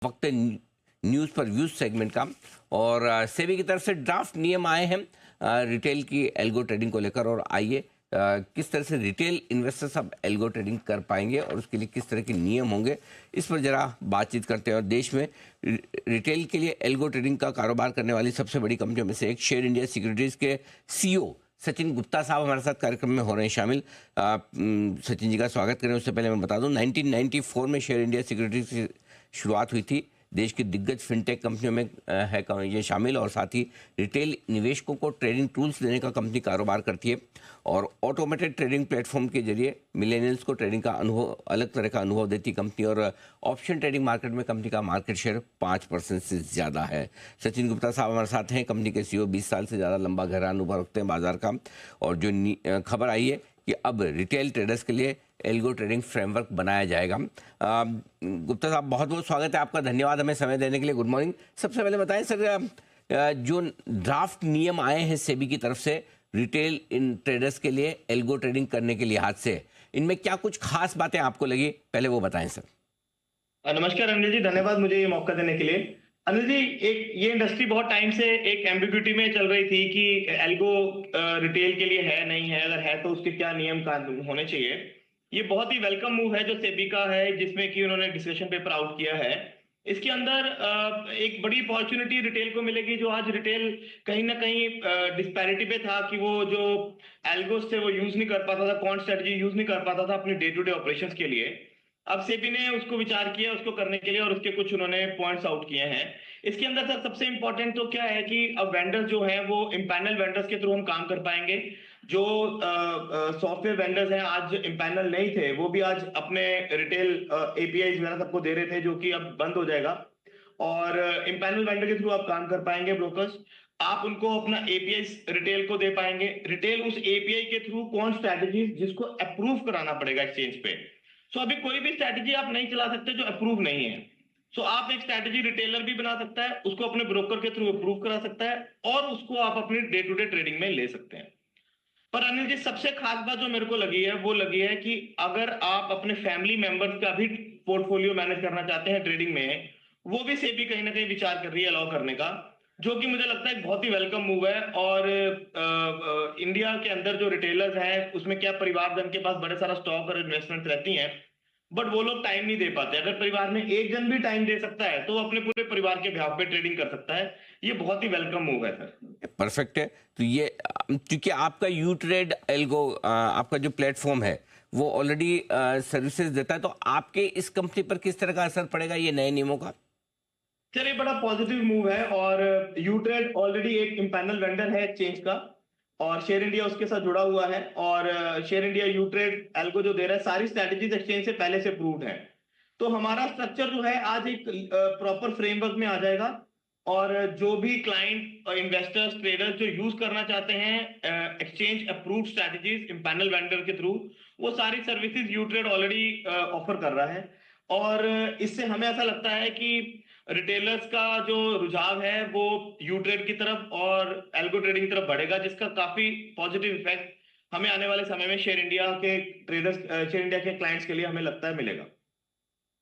वक्त न्यूज़ पर views segment का। और सेबी की तरफ से ड्राफ्ट नियम आए हैं रिटेल की एल्गो ट्रेडिंग को लेकर। और आइए किस तरह से रिटेल इन्वेस्टर्स अब एल्गो ट्रेडिंग कर पाएंगे और उसके लिए किस तरह के नियम होंगे, इस पर जरा बातचीत करते हैं। और देश में रिटेल के लिए एल्गो ट्रेडिंग का कारोबार करने वाली सबसे बड़ी कंपनियों में से एक शेयर इंडिया सिक्योरिटीज़ के सीईओ सचिन गुप्ता साहब हमारे साथ कार्यक्रम में हो रहे हैं शामिल। सचिन जी का स्वागत करें। उससे पहले मैं बता दूं 1994 में शेयर इंडिया सिक्योरिटीज की शुरुआत हुई थी। देश की दिग्गज फिनटेक कंपनियों में है ये शामिल, और साथ ही रिटेल निवेशकों को ट्रेडिंग टूल्स देने का कंपनी कारोबार करती है। और ऑटोमेटेड ट्रेडिंग प्लेटफॉर्म के जरिए मिलेनियल्स को ट्रेडिंग का अनुभव, अलग तरह का अनुभव देती कंपनी। और ऑप्शन ट्रेडिंग मार्केट में कंपनी का मार्केट शेयर 5% से ज़्यादा है। सचिन गुप्ता साहब हमारे साथ हैं, कंपनी के सीईओ, 20 साल से ज़्यादा लंबा गहरा अनुभव रखते हैं बाजार का। और जो खबर आई है कि अब रिटेल ट्रेडर्स के लिए एल्गो ट्रेडिंग फ्रेमवर्क बनाया जाएगा। गुप्ता साहब, बहुत बहुत स्वागत है आपका, धन्यवाद हमें समय देने के लिए। Good morning. सबसे पहले बताएं सर, जो ड्राफ्ट नियम आए हैं सेबी की तरफ से रिटेल इन ट्रेडर्स के लिए एल्गो ट्रेडिंग करने के लिहाज से, इनमें क्या कुछ खास बातें आपको लगी, पहले वो बताएं सर। नमस्कार अनिल जी, धन्यवाद मुझे ये मौका देने के लिए। अनिल जी, एक ये इंडस्ट्री बहुत टाइम से एक एम्बिग्यूटी में चल रही थी कि एल्गो रिटेल के लिए है नहीं है, अगर है तो उसके क्या नियम कानून होने चाहिए। ये बहुत ही वेलकम मूव है जो सेबी का है, जिसमें कि उन्होंने डिस्कशन पेपर आउट किया है। इसके अंदर एक बड़ी अपॉर्चुनिटी रिटेल को मिलेगी, जो आज रिटेल कहीं ना कहीं डिस्पैरिटी पे था कि वो जो एल्गोस थे वो यूज नहीं कर पाता था, कौन स्ट्रेटजी यूज नहीं कर पाता था अपने डे टू डे ऑपरेशंस के लिए। अब सेबी ने उसको विचार किया उसको करने के लिए, और उसके कुछ उन्होंने पॉइंट्स आउट किए हैं। इसके अंदर सर सबसे इंपॉर्टेंट तो क्या है कि अब वेंडर्स जो हैं वो इम्पैनल वेंडर्स के थ्रू हम काम कर पाएंगे। जो सॉफ्टवेयर वेंडर्स हैं आज इम्पैनल नहीं थे, वो भी आज अपने रिटेल एपीआई वगैरह सबको दे रहे थे, जो कि अब बंद हो जाएगा। और इम्पैनल वेंडर के थ्रू आप काम कर पाएंगे, ब्रोकर्स आप उनको अपना एपीआई रिटेल को दे पाएंगे। रिटेल उस एपीआई के थ्रू कौन स्ट्रैटेजीज जिसको अप्रूव कराना पड़ेगा एक्सचेंज पे। सो अभी कोई भी स्ट्रैटेजी आप नहीं चला सकते जो अप्रूव नहीं है। सो आप एक स्ट्रैटेजी रिटेलर भी बना सकता है, उसको अपने ब्रोकर के थ्रू अप्रूव करा सकता है, और उसको आप अपनी डे टू डे ट्रेडिंग में ले सकते हैं। पर अनिल जी, सबसे खास बात जो मेरे को लगी है वो लगी है कि अगर आप अपने फैमिली मेंबर्स का भी पोर्टफोलियो मैनेज करना चाहते हैं ट्रेडिंग में, वो भी सेबी कहीं ना कहीं विचार कर रही है अलाउ करने का, जो कि मुझे लगता है एक बहुत ही वेलकम मूव है। और इंडिया के अंदर जो रिटेलर्स हैं उसमें क्या परिवार जन के पास बड़े सारा स्टॉक और इन्वेस्टमेंट रहती हैं, बट वो लोग टाइम नहीं दे पाते। अगर परिवार में एक जन भी टाइम दे सकता है तो वो अपने पूरे परिवार के बिहाफ पे ट्रेडिंग कर सकता है। ये बहुत ही वेलकम मूव है सर। परफेक्ट है। तो ये क्योंकि आपका यू ट्रेड एल्गो, आपका जो प्लेटफॉर्म है वो ऑलरेडी सर्विसेज देता है, तो आपके इस कंपनी पर किस तरह का असर पड़ेगा ये नए नियमों का? सर ये बड़ा पॉजिटिव मूव है, और यूट्रेड ऑलरेडी एक इम्पैनल वेंडर है एक्सचेंज का, और शेयर इंडिया उसके साथ जुड़ा हुआ है। और शेयर इंडिया यूट्रेड एल्गो जो दे रहा है, सारी स्ट्रैटेजीज एक्सचेंज से पहले से प्रूव्ड है। तो हमारा स्ट्रक्चर जो है आज एक प्रॉपर फ्रेमवर्क में आ जाएगा, और जो भी क्लाइंट इन्वेस्टर्स ट्रेडर्स जो यूज करना चाहते हैं exchange approved strategies empanel vendor के थ्रू, वो सारी सर्विसेज यूट्रेड ऑलरेडी ऑफर कर रहा है। और इससे हमें ऐसा लगता है कि रिटेलर्स का जो रुझाव है वो यू ट्रेड की तरफ और एल्गो ट्रेडिंग की तरफ बढ़ेगा, जिसका काफी पॉजिटिव इफेक्ट हमें आने वाले समय में शेयर इंडिया के ट्रेडर्स, शेयर इंडिया के क्लाइंट्स के लिए हमें लगता है मिलेगा।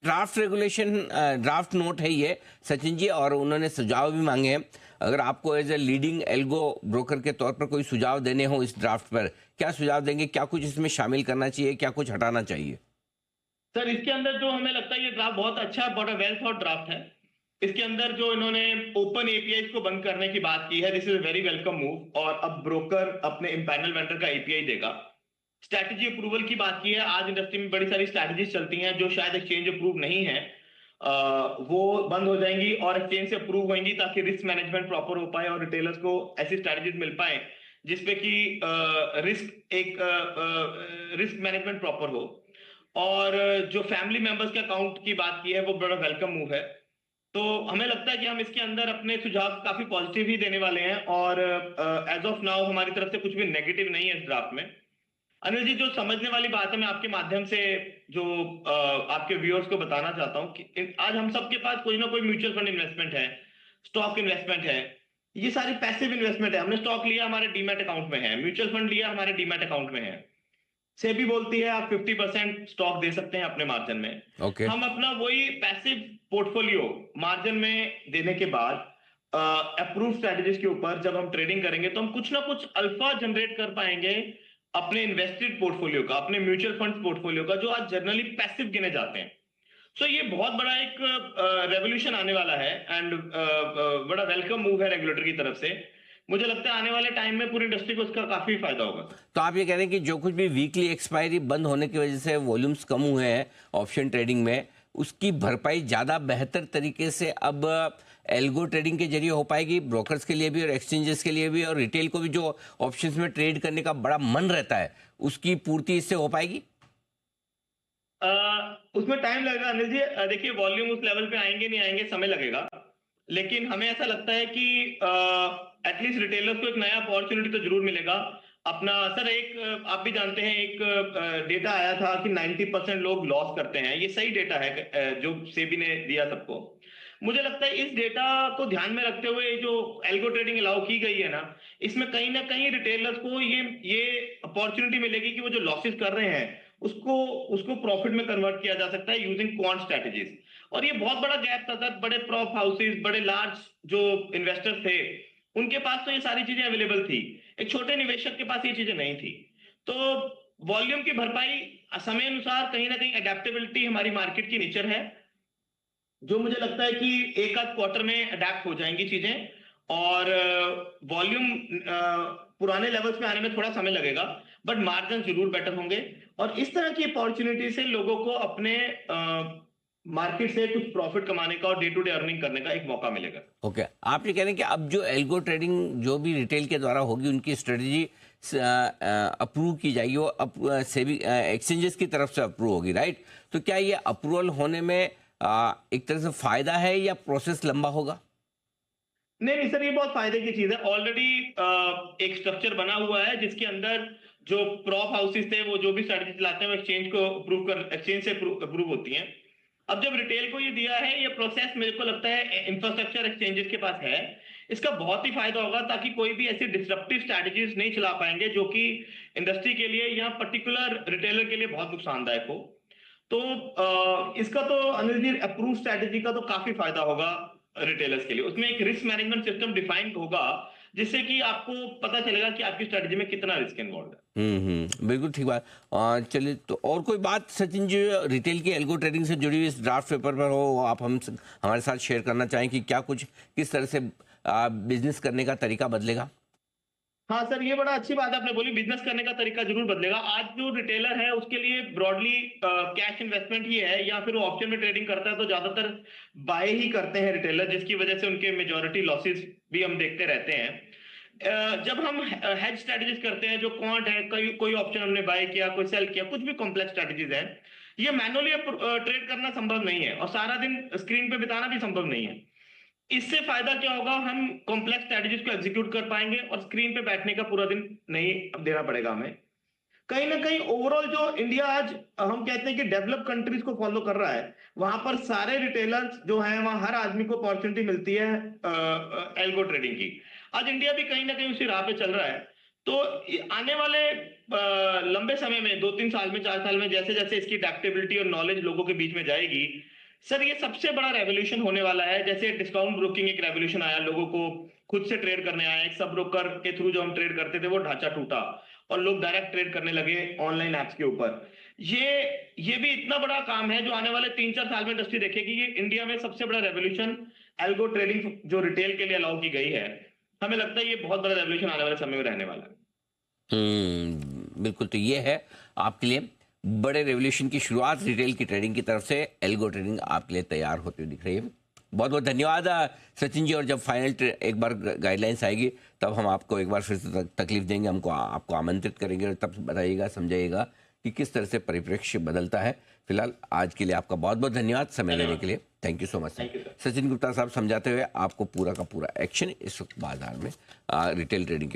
ड्राफ्ट रेगुलेशन, ड्राफ्ट नोट है ये सचिन जी, और उन्होंने सुझाव भी मांगे हैं। अगर आपको as a leading algo broker के तौर पर कोई सुझाव देने हो इस ड्राफ्ट पर, क्या सुझाव देंगे? क्या कुछ इसमें शामिल करना चाहिए, क्या कुछ हटाना चाहिए? सर इसके अंदर जो हमें लगता है ये ड्राफ्ट बहुत अच्छा, बहुत वेल थॉट ड्राफ्ट है। इसके अंदर जो इन्होंने ओपन एपीआई को बंद करने की बात की है, this is very welcome move. और अब ब्रोकर अपने इम्पैनल वेंडर का एपीआई देगा। स्ट्रैटेजी अप्रूवल की बात की है, आज इंडस्ट्री में बड़ी सारी स्ट्रैटेजीज चलती हैं जो शायद एक्सचेंज अप्रूव नहीं है, वो बंद हो जाएंगी और एक्सचेंज से अप्रूव होंगी, ताकि रिस्क मैनेजमेंट प्रॉपर हो पाए और रिटेलर्स को ऐसी स्ट्रैटेजीज मिल पाए जिसपे कि रिस्क मैनेजमेंट प्रॉपर हो। और जो फैमिली मेंबर्स के अकाउंट की बात की है वो बड़ा वेलकम मूव है। तो हमें लगता है कि हम इसके अंदर अपने सुझाव काफी पॉजिटिव ही देने वाले हैं, और एज ऑफ नाउ हमारी तरफ से कुछ भी नेगेटिव नहीं है इस ड्राफ्ट में। अनिल जी, जो समझने वाली बात है मैं आपके माध्यम से जो आपके व्यूअर्स को बताना चाहता हूँ कि आज हम सबके पास कोई ना कोई म्यूचुअल फंड इन्वेस्टमेंट है, स्टॉक इन्वेस्टमेंट है। ये सारी पैसिव इन्वेस्टमेंट है। हमने स्टॉक लिया हमारे डीमैट अकाउंट में है, म्यूचुअल फंड लिया हमारे डीमैट अकाउंट में है। सेबी बोलती है आप 50% स्टॉक दे सकते हैं अपने मार्जिन में। ओके। हम अपना वही पैसिव पोर्टफोलियो मार्जिन में देने के बाद अप्रूव स्ट्रेटजीज के ऊपर जब हम ट्रेडिंग करेंगे तो हम कुछ ना कुछ अल्फा जनरेट कर पाएंगे अपने इन्वेस्टेड पोर्टफोलियो का, अपने म्यूचुअल फंड पोर्टफोलियो का, जो आज जनरली पैसिव गिने जाते हैं। सो ये बहुत बड़ा एक रेवोल्यूशन आने वाला है एंड बड़ा वेलकम मूव है रेगुलेटर की तरफ से। मुझे लगता है आने वाले टाइम में पूरी इंडस्ट्री को इसका काफी फायदा होगा। तो आप ये कह रहे हैं कि जो कुछ भी वीकली एक्सपायरी बंद होने की वजह से वॉल्यूम्स कम हुए हैं ऑप्शन ट्रेडिंग में, उसकी भरपाई ज़्यादा बेहतर तरीके से अब एल्गो ट्रेडिंग के जरिए हो पाएगी, ब्रोकर्स के लिए भी और एक्सचेंजेस के लिए भी, और रिटेल को भी जो ऑप्शंस में ट्रेड करने का बड़ा मन रहता है उसकी पूर्ति इससे हो पाएगी? उसमें टाइम लगेगा अनिल जी। देखिए वॉल्यूम उस लेवल पे आएंगे नहीं आएंगे, समय लगेगा, लेकिन हमें ऐसा लगता है कि एटलीस्ट रिटेलर्स को एक नया अपॉर्चुनिटी तो जरूर मिलेगा अपना। सर एक आप भी जानते हैं एक डेटा आया था कि 90% लोग लॉस करते हैं। ये सही डेटा है जो सेबी ने दिया सबको। मुझे लगता है इस डेटा को ध्यान में रखते हुए जो एल्गो ट्रेडिंग अलाउ की गई है ना, इसमें कहीं ना कहीं रिटेलर्स को ये अपॉर्चुनिटी मिलेगी कि वो जो लॉसेस कर रहे हैं उसको उसको प्रॉफिट में कन्वर्ट किया जा सकता है यूजिंग क्वांट स्ट्रेटजीज। और ये बहुत बड़ा गैप था, बड़े प्रॉप हाउसेस, बड़े लार्ज जो इन्वेस्टर्स थे उनके पास तो ये सारी चीजें अवेलेबल थी, एक छोटे निवेशक के पास ये चीजें नहीं थी। तो वॉल्यूम की भरपाई समय अनुसार कहीं ना कहीं अडेप्टेबिलिटी हमारी मार्केट की नेचर है, जो मुझे लगता है कि एक आध क्वार्टर में अडेप्ट हो जाएंगी चीजें, और वॉल्यूम पुराने लेवल्स में आने में थोड़ा समय लगेगा, बट मार्जिन जरूर बेटर होंगे। और इस तरह की अपॉर्चुनिटी से लोगों को अपने मार्केट से कुछ प्रॉफिट कमाने का और डे टू डे अर्निंग करने का एक मौका मिलेगा। ओके, आप ये कह रहे हैं कि अब जो एल्गो ट्रेडिंग जो भी रिटेल के द्वारा होगी उनकी स्ट्रेटजी अप्रूव की जाएगी, वो सेबी एक्सचेंजेस की तरफ से अप्रूव होगी, राइट? तो क्या ये अप्रूवल होने में एक तरह से फायदा है या प्रोसेस लंबा होगा? नहीं सर, ये बहुत फायदे की चीज है। ऑलरेडी एक स्ट्रक्चर बना हुआ है जिसके अंदर जो प्रॉप हाउसेस थे वो जो भी स्ट्रेटजी चलाते हैं वो एक्सचेंज से अप्रूव होती हैं। अब जब रिटेल को ये दिया है, ये प्रोसेस मेरे को लगता है इंफ्रास्ट्रक्चर एक्सचेंजेस के पास है, इसका बहुत ही फायदा होगा, ताकि कोई भी ऐसी डिसरप्टिव स्ट्रेटजीज नहीं चला पाएंगे जो कि इंडस्ट्री के लिए या पर्टिकुलर रिटेलर के लिए बहुत नुकसानदायक हो। तो इसका तो अनिल जी अप्रूव स्ट्रेटजी का तो काफी फायदा होगा रिटेलर्स के लिए। उसमें एक रिस्क मैनेजमेंट सिस्टम डिफाइंड होगा जिससे कि आपको पता चलेगा कि आपकी स्ट्रेटजी में कितना रिस्क इन्वॉल्व है। बिल्कुल ठीक बात। चलिए, तो और कोई बात सचिन जी रिटेल की एल्गो ट्रेडिंग से जुड़ी हुई इस ड्राफ्ट पेपर पर हो, आप हमारे साथ शेयर करना चाहें कि क्या कुछ किस तरह से बिजनेस करने का तरीका बदलेगा? हाँ सर, ये बड़ा अच्छी बात आपने बोली, बिजनेस करने का तरीका जरूर बदलेगा। आज जो रिटेलर है उसके लिए ब्रॉडली कैश इन्वेस्टमेंट ही है, या फिर वो ऑप्शन में ट्रेडिंग करता है तो ज्यादातर बाय ही करते हैं रिटेलर, जिसकी वजह से उनके मेजॉरिटी लॉसेस भी हम देखते रहते हैं। जब हम हेज स्ट्रेटजीज करते हैं, जो क्वांट है, कोई ऑप्शन हमने बाय किया, कोई सेल किया, कुछ भी कॉम्प्लेक्स स्ट्रेटजीज है, ये मैनुअली ट्रेड करना संभव नहीं है और सारा दिन स्क्रीन पे बिताना भी संभव नहीं है। इससे फायदा क्या होगा, हम कॉम्प्लेक्स स्ट्रेटजीज को एग्जीक्यूट कर पाएंगे और स्क्रीन पे बैठने का पूरा दिन नहीं देना पड़ेगा हमें। कहीं ना कहीं ओवरऑल जो इंडिया आज हम कहते हैं कि डेवलप कंट्रीज को फॉलो कर रहा है, वहां पर सारे रिटेलर्स जो हैं वहां हर आदमी को अपॉर्चुनिटी मिलती है एल्गो ट्रेडिंग की। आज इंडिया भी कहीं ना कहीं उसी राह पे चल रहा है। तो आने वाले लंबे समय में 2-3 साल में, 4 साल में, जैसे जैसे इसकी अडेप्टेबिलिटी और नॉलेज लोगों के बीच में जाएगी, सर ये सबसे बड़ा रेवोल्यूशन होने वाला है। जैसे डिस्काउंट ब्रोकिंग एक रेवोल्यूशन आया, लोगों को खुद से ट्रेड करने आया, एक सब ब्रोकर के थ्रू जो हम ट्रेड करते थे वो ढांचा टूटा और लोग डायरेक्ट ट्रेड करने लगे ऑनलाइन एप्स के ऊपर। ये भी इतना बड़ा काम है जो आने वाले 3-4 साल में इंडस्ट्री देखेगी। ये इंडिया में सबसे बड़ा रेवोल्यूशन एल्गो ट्रेडिंग जो रिटेल के लिए अलाउ की गई है, हमें लगता है ये बहुत बड़ा रेवोल्यूशन आने वाले समय में रहने वाला है। बिल्कुल, तो ये है आपके लिए बड़े रेवोल्यूशन की शुरुआत रिटेल की ट्रेडिंग की तरफ से। एल्गो ट्रेडिंग आपके लिए तैयार होती हुई दिख रही है। बहुत बहुत धन्यवाद सचिन जी, और जब फाइनल एक बार गाइडलाइंस आएगी तब हम आपको एक बार फिर से तकलीफ देंगे, आपको आमंत्रित करेंगे और तब बताइएगा, समझाइएगा कि किस तरह से परिप्रेक्ष्य बदलता है। फिलहाल आज के लिए आपका बहुत बहुत धन्यवाद समय देने के लिए। Thank you so much. Sachin Gupta साहब समझाते हुए आपको पूरा का पूरा एक्शन इस वक्त बाजार में रिटेल ट्रेडिंग